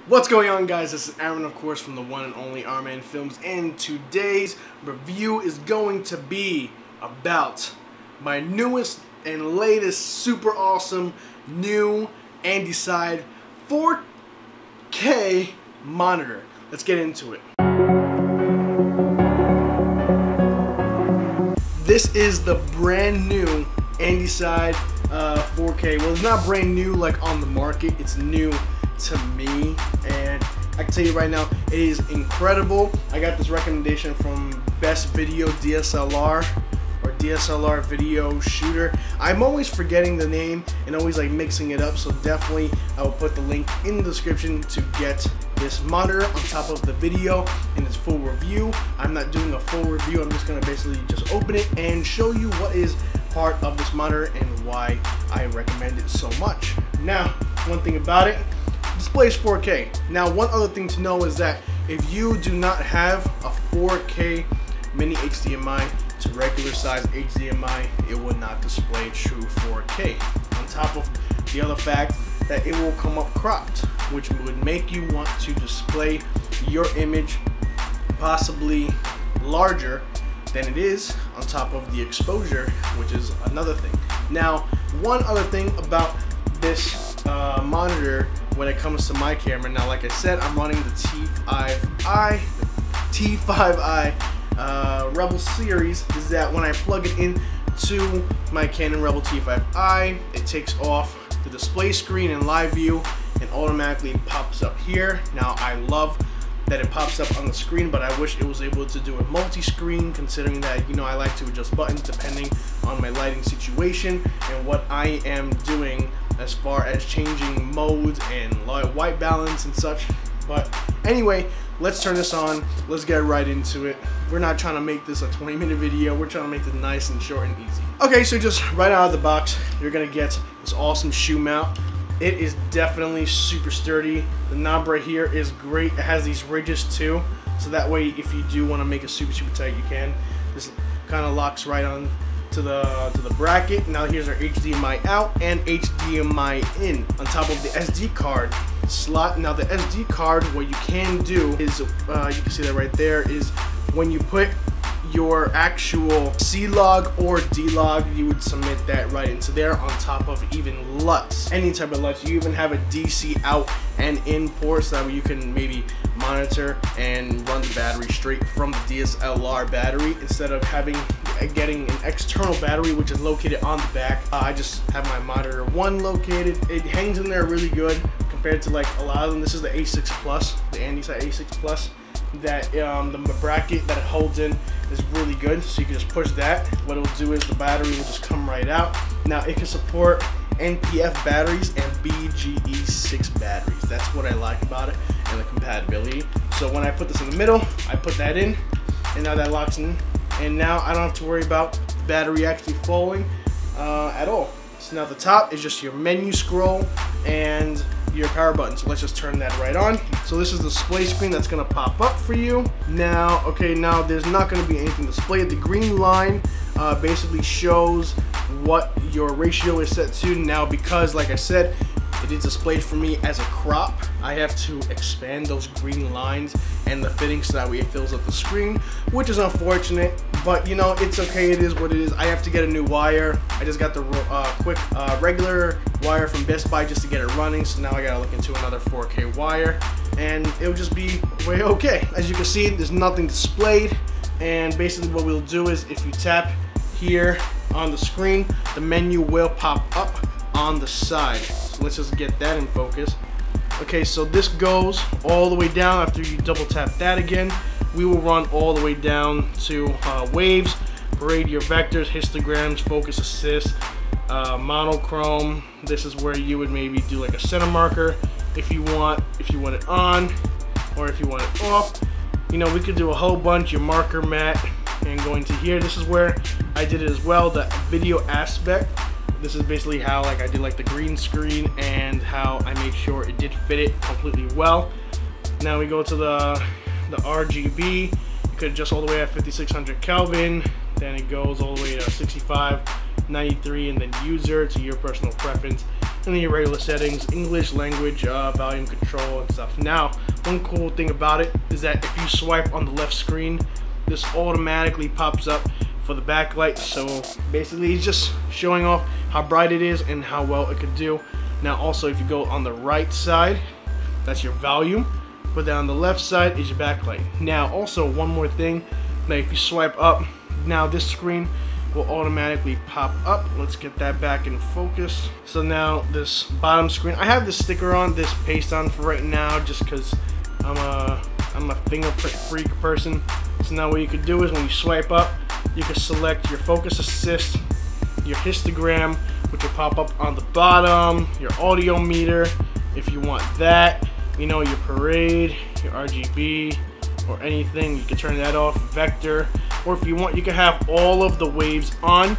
What's going on, guys? This is Aaron, of course, from the one and only R-Man Films, and today's review is going to be about my newest and latest super awesome new Andycine 4K monitor. Let's get into it. This is the brand new Andycine 4K. Well, it's not brand new like on the market, it's new to me, and I can tell you right now, it is incredible. I got this recommendation from Best Video DSLR or DSLR Video Shooter. I'm always forgetting the name and always like mixing it up, so definitely I will put the link in the description to get this monitor on top of the video in its full review. I'm not doing a full review, I'm just gonna basically just open it and show you what is part of this monitor and why I recommend it so much. Now, one thing about it, display is 4K. Now, one other thing to know is that if you do not have a 4K mini HDMI to regular size HDMI, it will not display true 4K. On top of the other fact that it will come up cropped, which would make you want to display your image possibly larger than it is on top of the exposure, which is another thing. Now, one other thing about this monitor when it comes to my camera, now like I said, I'm running the T5i Rebel series, is that when I plug it in to my Canon Rebel T5i, it takes off the display screen in live view and automatically pops up here. Now, I love that it pops up on the screen, but I wish it was able to do a multi-screen, considering that, you know, I like to adjust buttons depending on my lighting situation and what I am doing as far as changing modes and white balance and such. But anyway, let's turn this on. Let's get right into it. We're not trying to make this a 20-minute video. We're trying to make this nice and short and easy. Okay, so just right out of the box, you're gonna get this awesome shoe mount. It is definitely super sturdy. The knob right here is great. It has these ridges too, so that way if you do want to make it super tight, you can. This kind of locks right on to the bracket. Now here's our HDMI out and HDMI in on top of the SD card slot. Now the SD card, what you can do is, you can see that right there, is when you put your actual C-Log or D-Log, you would submit that right into there on top of even LUTs, any type of LUTs. You even have a DC out and in port, so that way you can maybe monitor and run the battery straight from the DSLR battery instead of getting an external battery which is located on the back. I just have my monitor one located. It hangs in there really good compared to like a lot of them. This is the A6 Plus, the Andycine A6 Plus. That the bracket that it holds in is really good, so you can just push that. What it'll do is the battery will just come right out. Now it can support NPF batteries and BGE6 batteries. That's what I like about it, and the compatibility. So when I put this in the middle, I put that in, and now that locks in, and now I don't have to worry about the battery actually falling at all. So now the top is just your menu scroll and your power button. So let's just turn that right on. So this is the display screen that's gonna pop up for you. Now, okay, now there's not gonna be anything displayed. The green line basically shows what your ratio is set to. Now, because like I said, it is displayed for me as a crop, I have to expand those green lines and the fitting so that way it fills up the screen, which is unfortunate, but you know, it's okay, it is what it is. I have to get a new wire. I just got the quick regular wire from Best Buy just to get it running, so now I gotta look into another 4K wire, and it'll just be way okay. As you can see, there's nothing displayed, and basically what we'll do is if you tap here on the screen, the menu will pop up on the side. So let's just get that in focus. Okay, so this goes all the way down. After you double tap that again, we will run all the way down to waves, parade your vectors, histograms, focus assist, monochrome. This is where you would maybe do like a center marker if you want it on, or if you want it off. You know, we could do a whole bunch. Your marker mat, and going to here, this is where I did it as well, the video aspect. This is basically how like I did like the green screen and how I made sure it did fit it completely well. Now we go to the RGB. You could adjust all the way at 5600 Kelvin, then it goes all the way to 65, 93, and then user to your personal preference. and then your regular settings, English, language, volume control and stuff. Now, one cool thing about it is that if you swipe on the left screen, this automatically pops up for the backlight. So basically it's just showing off how bright it is and how well it could do. Now also, if you go on the right side, that's your volume, but then on the left side is your backlight. Now also, one more thing, now if you swipe up, now this screen will automatically pop up. Let's get that back in focus. So now this bottom screen, I have this sticker on, this paste on for right now, just because I'm a fingerprint freak person. So now what you could do is when you swipe up, you can select your focus assist, your histogram, which will pop up on the bottom, your audio meter, if you want that, you know, your parade, your RGB, or anything, you can turn that off, vector, or if you want, you can have all of the waves on,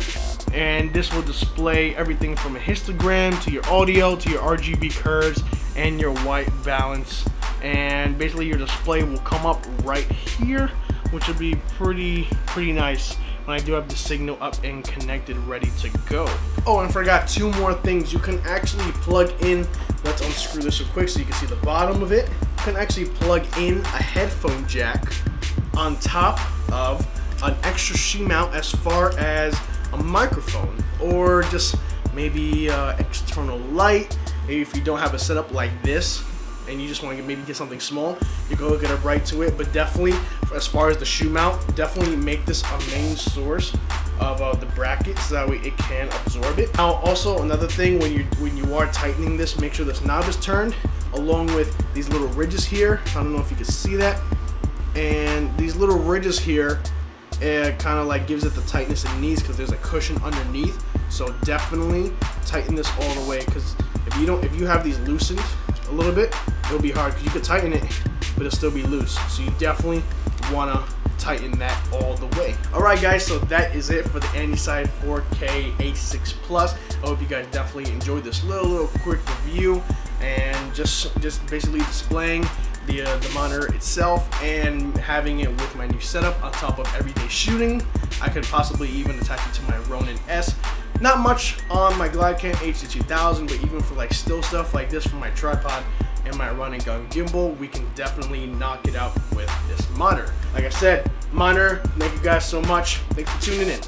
and this will display everything from a histogram to your audio to your RGB curves and your white balance. And basically your display will come up right here, which will be pretty nice when I do have the signal up and connected, ready to go. Oh, and I forgot two more things. You can actually plug in, let's unscrew this real quick so you can see the bottom of it. You can actually plug in a headphone jack on top of an extra shoe mount as far as a microphone, or just maybe external light. Maybe if you don't have a setup like this and you just want to maybe get something small, you can hook it up right to it. But definitely, as far as the shoe mount, definitely make this a main source of the bracket, so that way it can absorb it. Now also, another thing, when you are tightening this, make sure this knob is turned, along with these little ridges here. I don't know if you can see that, and these little ridges here, it kind of like gives it the tightness it needs because there's a cushion underneath. So definitely tighten this all the way, because if you have these loosened a little bit, it'll be hard, because you could tighten it but it'll still be loose. So you definitely want to tighten that all the way. Alright guys, so that is it for the Andycine 4K A6 Plus. I hope you guys definitely enjoyed this little quick review, and just basically displaying the monitor itself and having it with my new setup on top of everyday shooting. I could possibly even attach it to my Ronin S. Not much on my GlideCam HD2000, but even for like still stuff like this for my tripod and my running gun gimbal, we can definitely knock it out with this monitor. Like I said, monitor, thank you guys so much. Thanks for tuning in.